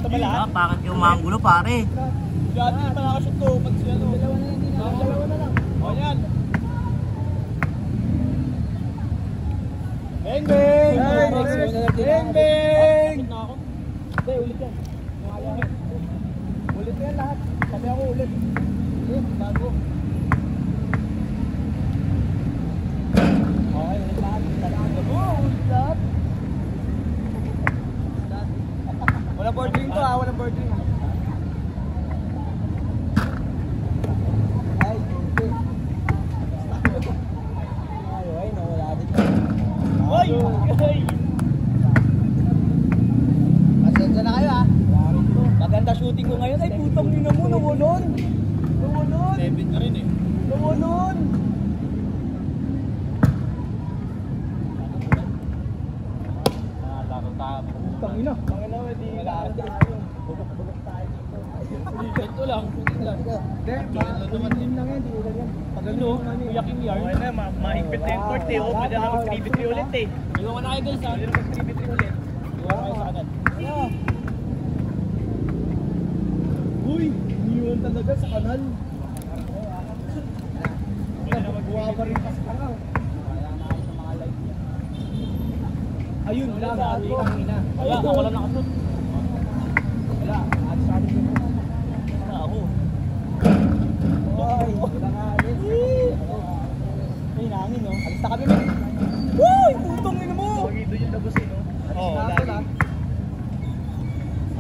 Ah, bakit yung mga gulo pare? Dati pa nakashoot to. Pag siya no. Dalawa na lang. O yan. Bang bang! Bang bang! Hindi, ulit yan. Ulit yan lahat. Sabi ako ulit. Ulit, bago. Okay, ulit lahat. Ulit lahat. Wala boarding to ha, walang boarding ha. Ay, okay. Ay, nawala din. Ay! Ay! Pasensya na kayo ha. Maganda shooting ko ngayon. Ay, putang nina mo, nawalon. Nawalon. 7 ka rin eh. Nawalon. Tangina, tangina mo di lahat tayo. Bugok tayo dito. Ito lang, ito lang. Hindi lang yan, di ulan yan. Pagano, kuyaking yard. Okay na, mahigpit na yung court eh. O, pwede na mag-3v3 ulit eh. Iwan na kayo guys ha. Pwede na mag-3v3 ulit. Iwan kayo sa kanan. Uy, iniwan talaga sa kanal. Pwede na mag-uwa pa rin pa sa kanal. Ayun lang, ati kang ina. Wala, ako lang nakasot. Wala, ati sa atin yun. Wala ako. Ay, wala nga alis. Ay, nangin no. Alis na kami men. Uy, putong ina mo. Doon yung dabos eh no. Oo, lagi.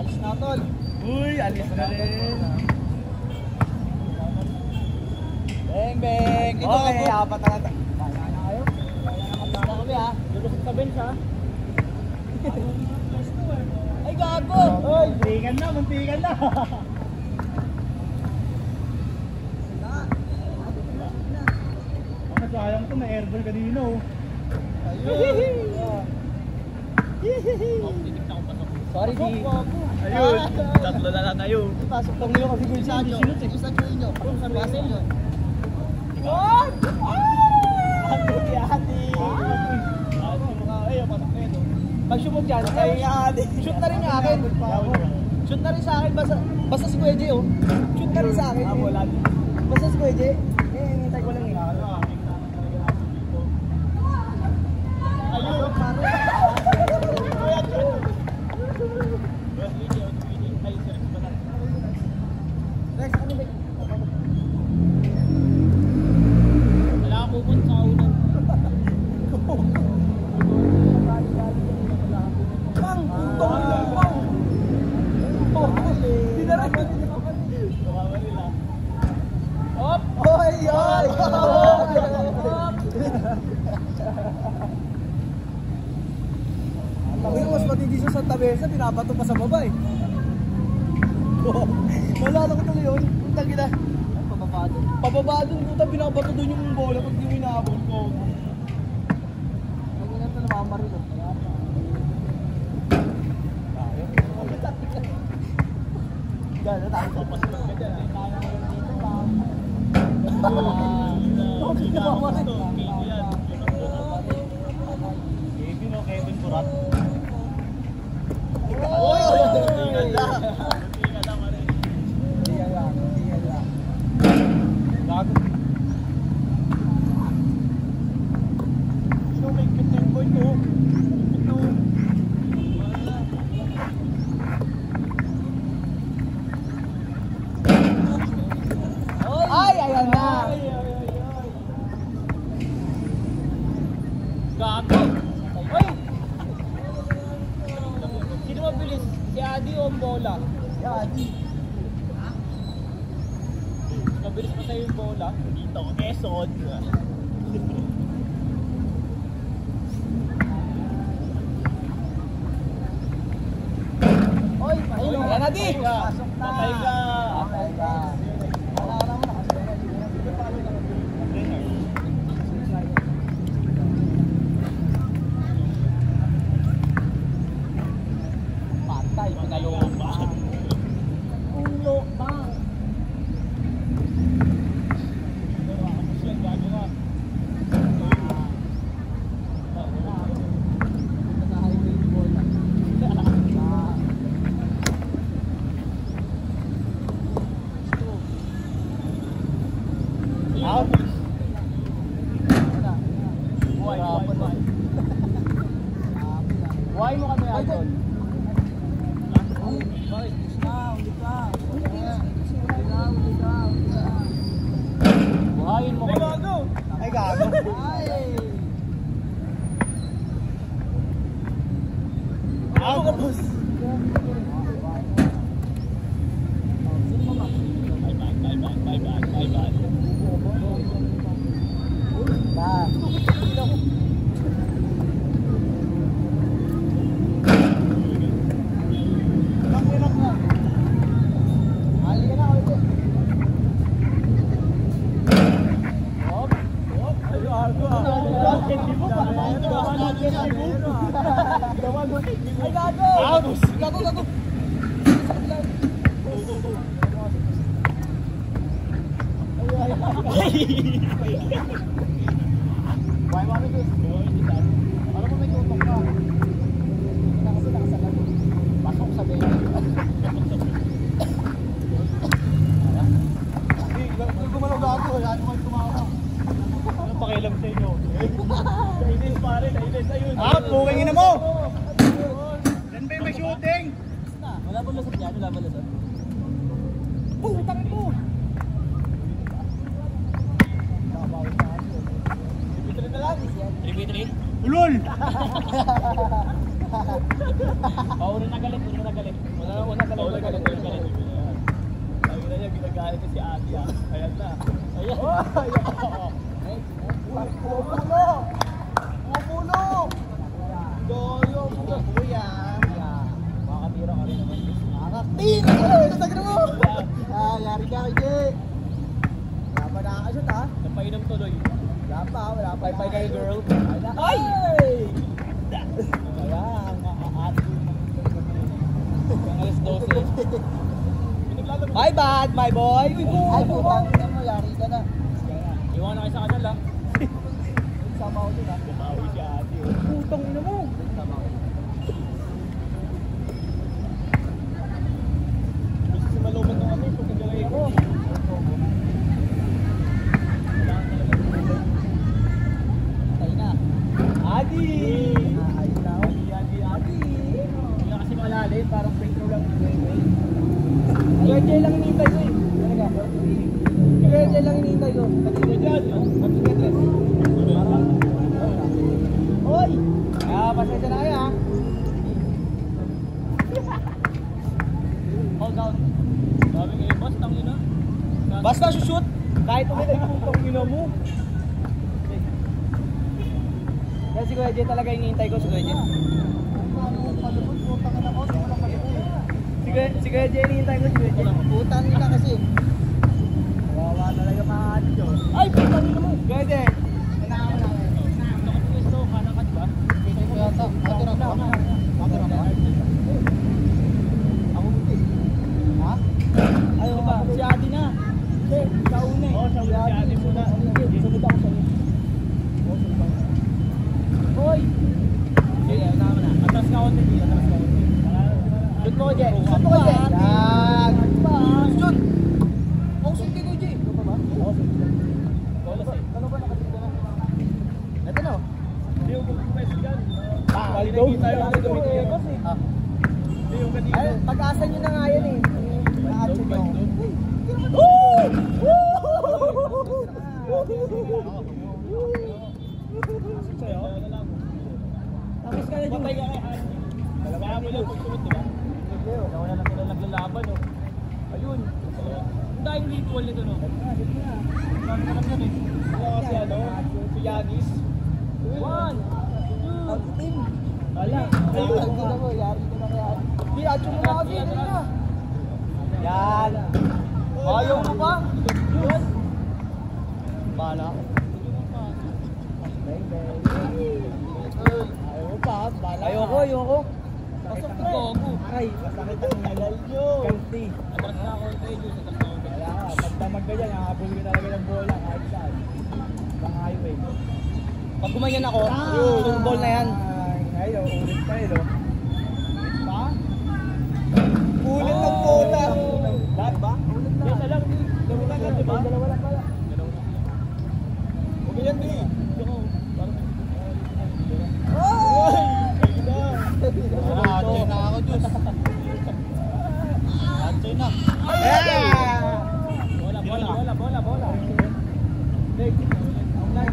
Alis na tol. Uy, alis na rin. Bang bang. Okay, apat na lang. Kaya na kayo. Kaya na kami ha. Lulusot ka bench ha. Ay gago! Ay! Muntikan na, muntikan na! Bakit sayang ito, may airball kanina oh. Ayun! Sorry di! Ayun! Tatlo na lang kayo! Pasok pang nyo kasi kung saan nyo! Isa nyo! Pasok nyo! What? Ate! Ate! Ayaw, pasok na ito! Pag-shoot dyan, ay shoot na rin niya akin. Shoot na rin sa akin, basta si Kuya J oh. Shoot na rin sa akin. Basta si Kuya J. Hintay ko lang eh. Ayun, pare. Rex, ano ba? Wala akong pupunta sa unan. Mas matindi sa Santa Mesa, pinabato pa sa baba eh. Wala na ko tuloy yun. Puntang kita. Pababa doon. Pababa doon, puntang pinabato doon yung bola pag di mo inaabot ko. Huwag na ito namamaril oh. Gano'n tayo papasok ka dyan eh. Hindi namamaril. Kevin o Kevin Kurat. Oy! Tingnan lang. Tingnan lang ka rin. Tingnan lang. Tingnan lang. Gago. Sino may kitang boy to? Ito. Ay! Ayan na! Gago! Oy! Sino mabilis? Si Adi o ang bola? Si Adi. Mabilis pa sa'yo yung bola? Dito ko, Quezon. Oy! Wala na di! Pasok na! Patay ka! Patay ka! Wala mo na kasi. Patay, pinalo ba? Ulo ba? Buhayin mo. Ay, gago. Ako ka, boss. Pakialam sa inyo. Nainis pare, nainis. Ayun. Pukingin na mo! Yan ba yung may shooting? Wala ba lasot yan? Wala ba lasot? Putang mo! 3v3 na lang. 3v3? Ulol! Una na galit, una na galit. Una galit. Sabi na niya, ginagalit na si Ate. Ayan na. Ayan. Pulo! Doyo mo kuya. Makakatira ka rin naman. Nakakatin! Nasagro mo! Yari ka, Jay. Wala pa nakakasot ha? Napainom tuloy. Wala pa. Bye-bye kayo, girl. Ay! Kaya, ang aatin. Ang alas 12. My bad, my boy! Ay, putang ina mo, yari ka na. Iwan na kayo sa kanal, ha? Sama ko din ha. Bawi si Ate. Putang ina mo! Sama ko. Gusto si Malobat ng kami, pag nagalay ko. Tayo na. Adi! Adi! Hindi na kasi malalim, parang pintro lang. Gaya lang hinihintay ko eh. Gaya lang hinihintay ko. Kanina dyan. Mag-ingat. Hoy! Pasensya na kayo ha. Hold down. Sabi kayo, boss, tangina. Basta shoot. Kahit ulit ay putong ina mo. Yan si Kuya Jay talaga hinihintay ko si Kuya Jay. Si Kuya Jay hinihintay ko si Kuya Jay. Putang ina kasi. Wawa talaga mga adyo. Ay! Putang ina mo! Kuya Jay! Ayaw ba? Si Adi na. Hindi, sa una eh. Si Adi muna. Sunod ako sa'yo. Hoy! Sige, tama na. Atras ka konti, atras ka konti. Shoot mo ko, Jay. Shoot mo ko, Jay. Yan. Shoot! Ang shoot ko, Jay. Ito ba? Oo, Bolas eh. ano ba nakatito na? Ito na. Hindi yung pag-press yan. Paldo. Tayo ang gagamitin yan. Hindi yung kanina. Ay, pag-asa nyo na nga yan eh. Paldo, paldo. Tapos ka na dyan. Patay ka kay Adi. Kaya mo lang pagsunod, diba? Wala na sila naglalaban, no? Ayun. Ang dahil ritual nito, no? Sabi na lang yan, eh. Kasi ano, si Yanis. 1, 2, Wala. Ayun. Tignan mo, yari ko na kaya. Di, atyo mo na kasi. Dali na. Yan. Ayaw mo pa? Yun. Bala. Ayaw mo pa. Bala. Ayoko. Pasok na. Ay, masakit ang nalal nyo. Ganti. Atras na ako tayo, Diyos. Atras na ako tayo. Wala ka. Pag damag ka dyan, nakabuli ka talaga ng bola. Kahit saan. Ibang highway. Pag gumanyan ako, Surbol na yan. Ayaw, ulit pa eh, no? Ulit pa? Ulit ng bola. Lahat ba? Ulit na. Isa lang, di. Dalawa lang, diba? Dalawa lang pala. Huwag yan, di. Ito ko. Oh! Ay! Atay na ako, Diyos. Atay na. Bola. Leg. Leg.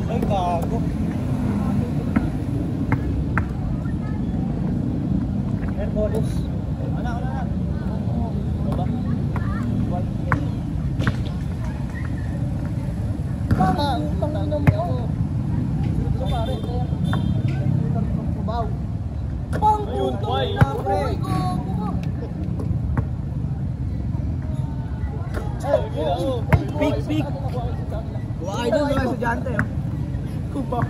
Ay, gago. Airpolis. Wala. Baba. Tangina mo. Ito pare. Baw. Ayun, boy. Big. Buhay doon mga estudyante. Kubaw.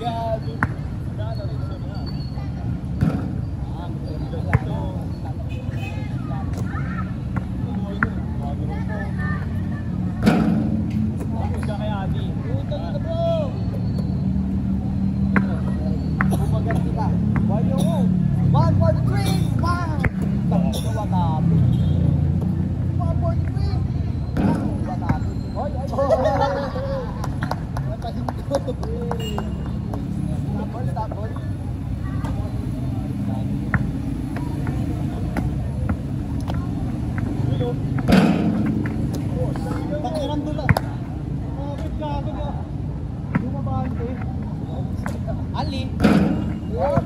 Gado. Gado rin siya na. Ang ganda ito. Tapos ka kay Adi. Puta na bro. Bumaganti ka. Why you go? 1 for the 3. Wow. Watabi. 1 for the 3. Watabi. Hoy, ay. Stop ball. Pakiram doon lang. Bakit gago niya? Lumabante. Ali. What?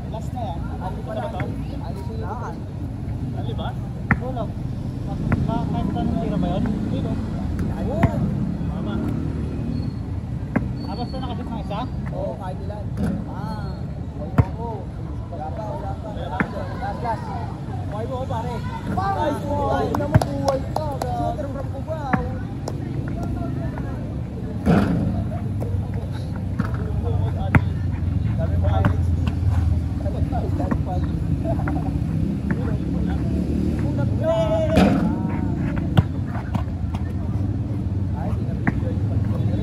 Last na yan. Ali pa na to? Ali sila. Ali ba? Tulog. Kahit anong tira ba yun? Dito. Oo. Mama. Basta nakasip ng isa? Oo, kahit ilan. Wala ako. Wala pa. Last. Buhay mo pare. Ay, buhay naman, buhay ka. Shooter from Cubao. Sabi mo kay Ulat ka. Ay, di na video yung pag-video.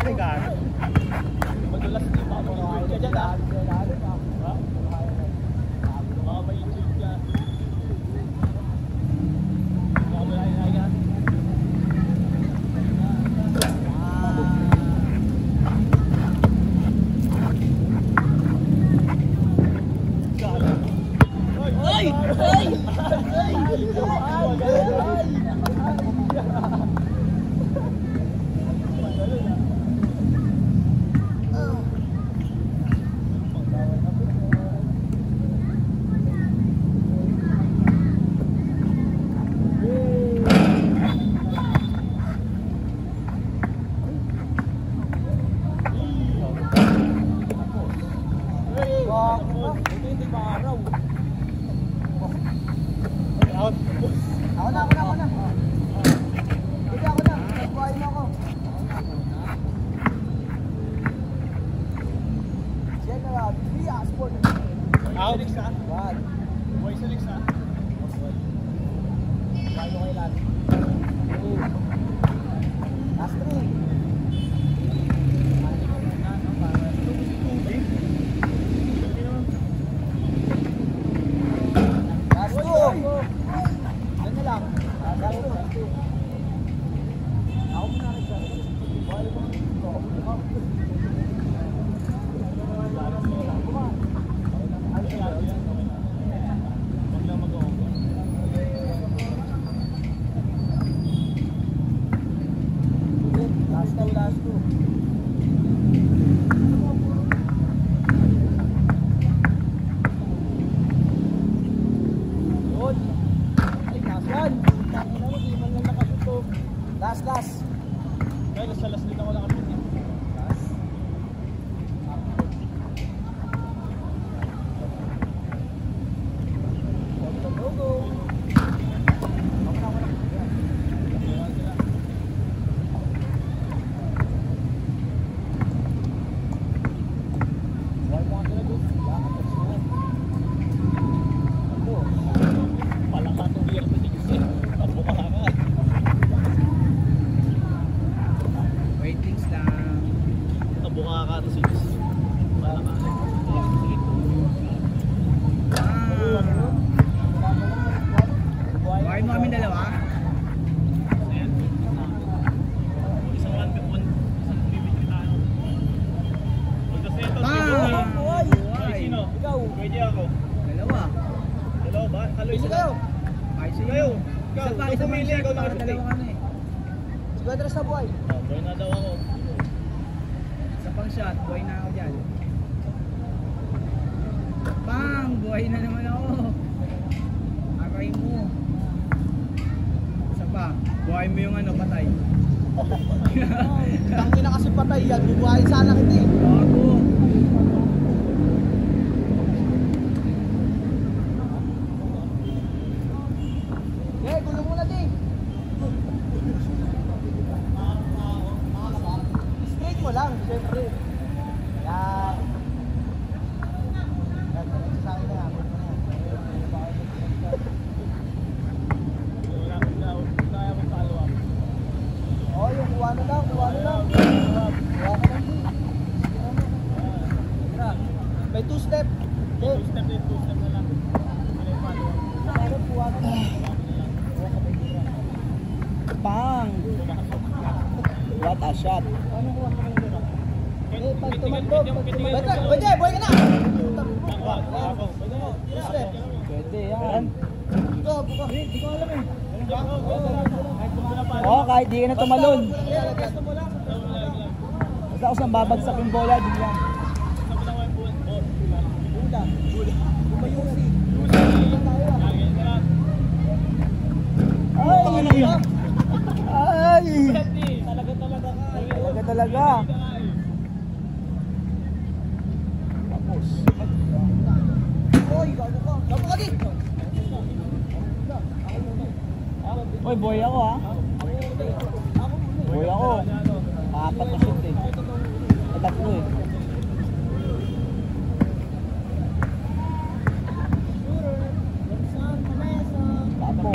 Ay, gago. Madulas di ba? Mag-YouTube ka dyan ha? Ha? Baka may YouTube ka. Baka may ay ka. Ay! Hindi pa araw. Out. Ako na. Hindi ako na. Buhay mo ako. General, Bias po. Out. One. Boy sa Lex ha. Buhay mo kailan? Two. Last three. Last two. Yan na lang. Last two. Ako muna rin siya. Buhay mo. Ay, mukha ka to 6. Wala ka. Buhayin mo kami dalawa. Isang 1v1, isang 3v3 tayo. Magkaseto, Buhay! Sino? Ikaw. Pwede ako. Dalawa. Dalawa ba? Kaloy Pili sila. kayo. Ay, sige. Kayo. Isa pa, isa pumili, pa. ikaw Para nakasali. dalawa ka na eh. Sige, atras na buhay. Oh, boy na daw ako. Isa pang shot, buhay na ako dyan. Bang! Buhay na naman ako. Aray mo. Isa pa, buhay mo yung ano, patay. Tangin na kasi patay yan, bubuhayin sana hindi. Bago. Eh, gulo muna din. Straight mo lang, syempre. Yan. Sa akin na, Kaya mo follow up. oh, yung kuha na lang, kuha na lang. Kuha ka lang din. May 2-step. Eh, 2 step din, 2 step na lang. Ano yung follow up? meron, kuha ka lang. Bang! What a shot. Eh, pag tumandog, pwede, buhay ka na. Two-step. Pwede yan. Buka, buka. Hindi ko alam eh. Oo, kahit di ka na tumalon. Yeah, Basta ako saan babagsak yung bola, di lang. Bula. Bumayusi. Ay! Ay! Talaga ka. Talaga talaga. Tapos. Oy, gago ka. Gago ka din. Uy, boy ako ha. Boy ako. Apat na shoot eh. Tatlo eh. Tapo.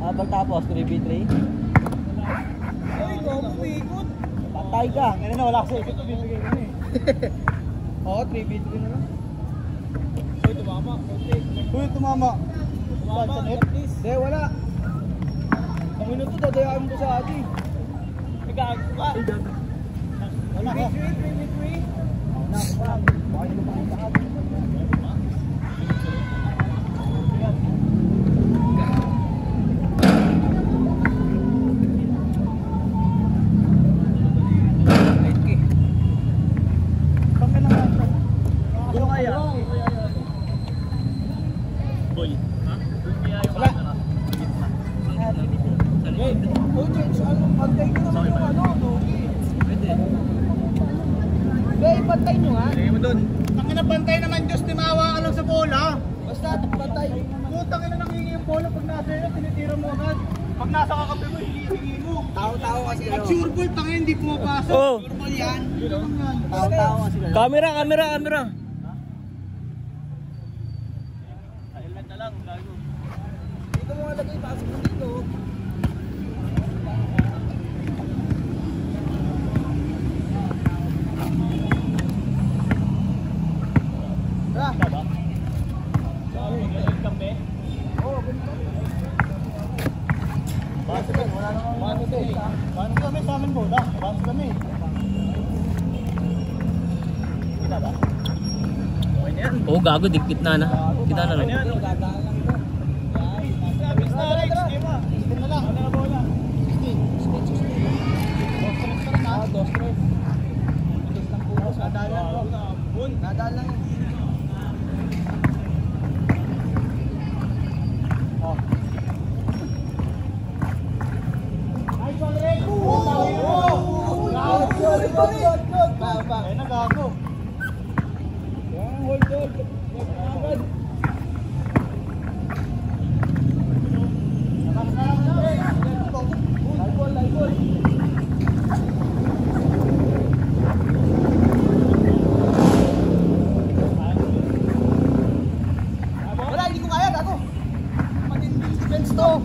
Ano pagtapos? 3v3? Oy, gago, umiikot. Patay ka. Ngayon na, wala kasi. Ito, bibigay mo na eh. Oo, 3v3 na lang. Uy, tumama. Uy, tumama. Tumama, please. Hindi, wala. Ang minuto, dadayaan mo sa atin. Nagago ka. Wala ka. 3v3. Baka hindi mo makita ka. Gulo kaya. Boy. Ha? Kaya yung Wala. camera. Gitna. Hey, oh, James, ano, pantay ko naman yung ano, Nogi. Pwede. Hey, pantay nyo ha. Lagay mo dun. Tangin na bantay naman, Diyos, timawa ka lang sa bola. Basta, pantay. Putang ina nangingi yung bola pag nasa iyo, tinitira mo agad. Pag nasa kakape mo, hinihingi mo. Tao-tao kasi. At sure ball, tangin, hindi pumapasok. Oh. Sure ball yan. Tao-tao kasi. Camera. Helmet na lang. Gago. Dito mo lagay, pasok mo dito. Ah, Baba. Gago. Maglalagay kampe. oh, ganito. Basta ka. Wala namang Paano to? Paano kami sa amin bola? Paano kami? kita ba? Okay na yan. Oh, gago, dikit na na. Kita na lang. Ano yan? Gagaan lang ito. Yan. Bis na, Rex. Tema. System na lang. Ano na bola? 16. Ah, 2-3. Bilis ng pulos. Nadaan lang bro. Nadaan lang. Oh. Nice one, Rex. Good. Baba. Ay, nagago. Hold. Live ball. to.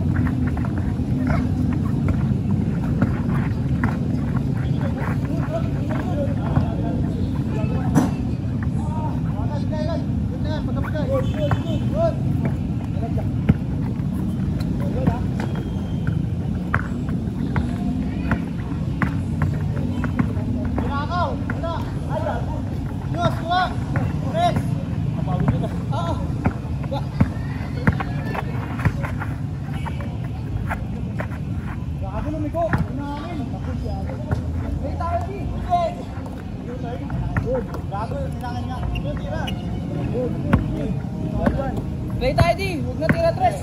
Play tayo di, huwag na tira tres.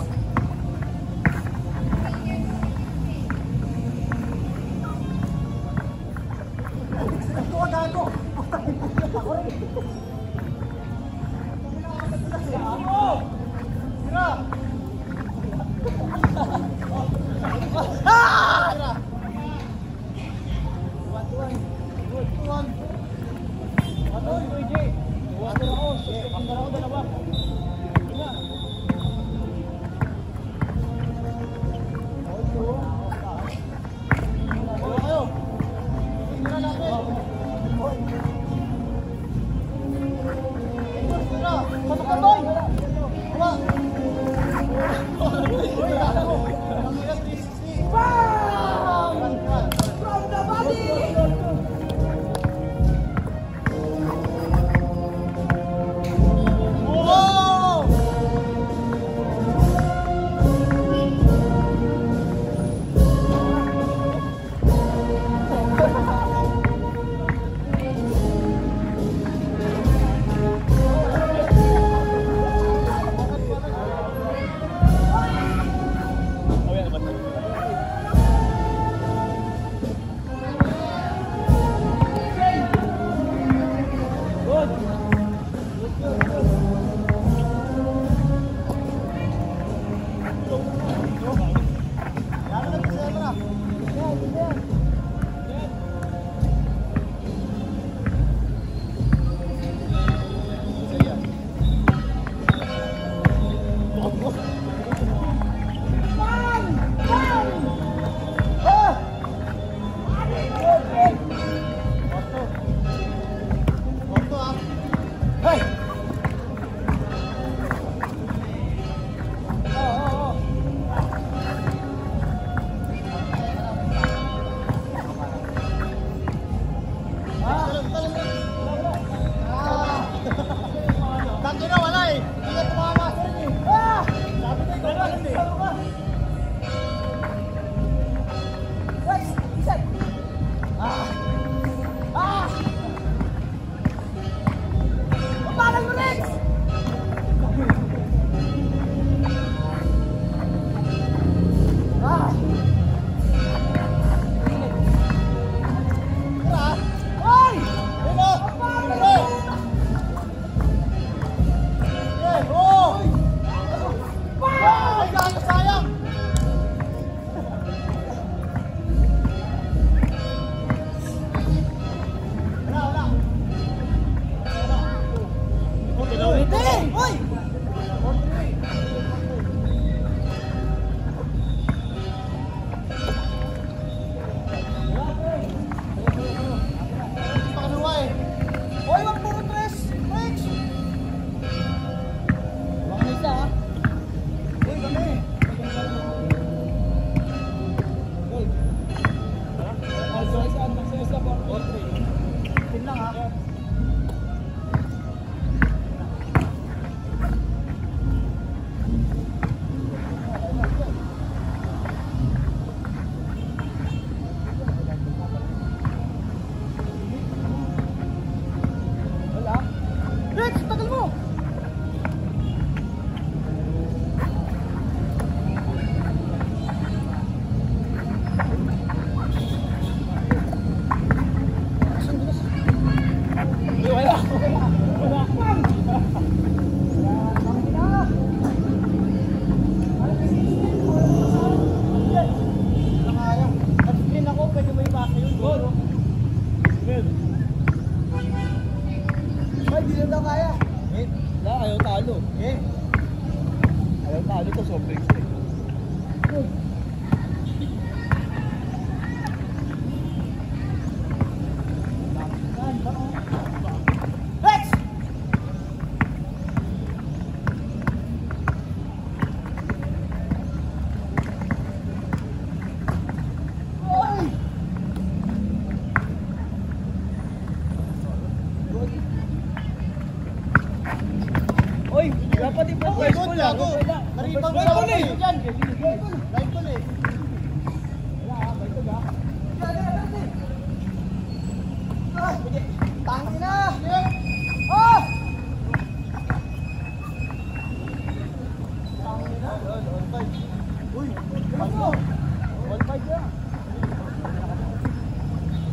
Ayaw talo. Ayaw talo to, sobrang Oy, dapat i-practice ko lang. Naribang ka ako eh. Diyan. Right ko eh. Tangin na! Ah! Tangin na. Uy, ano? 1-5 yan.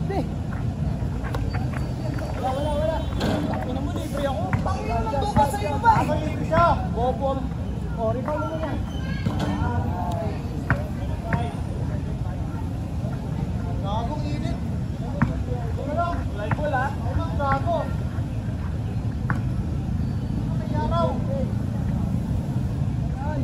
Hindi. Wala. Tangin na mo, libre ako. Tangin na, nandun ka sa'yo ba? Ako libre siya. Bobo. O, rebound mo yan. Gagong init. Live ball ha? Ay mga gago. May araw. Ay.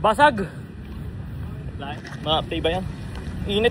Basag! Ma-update ba yan? Init.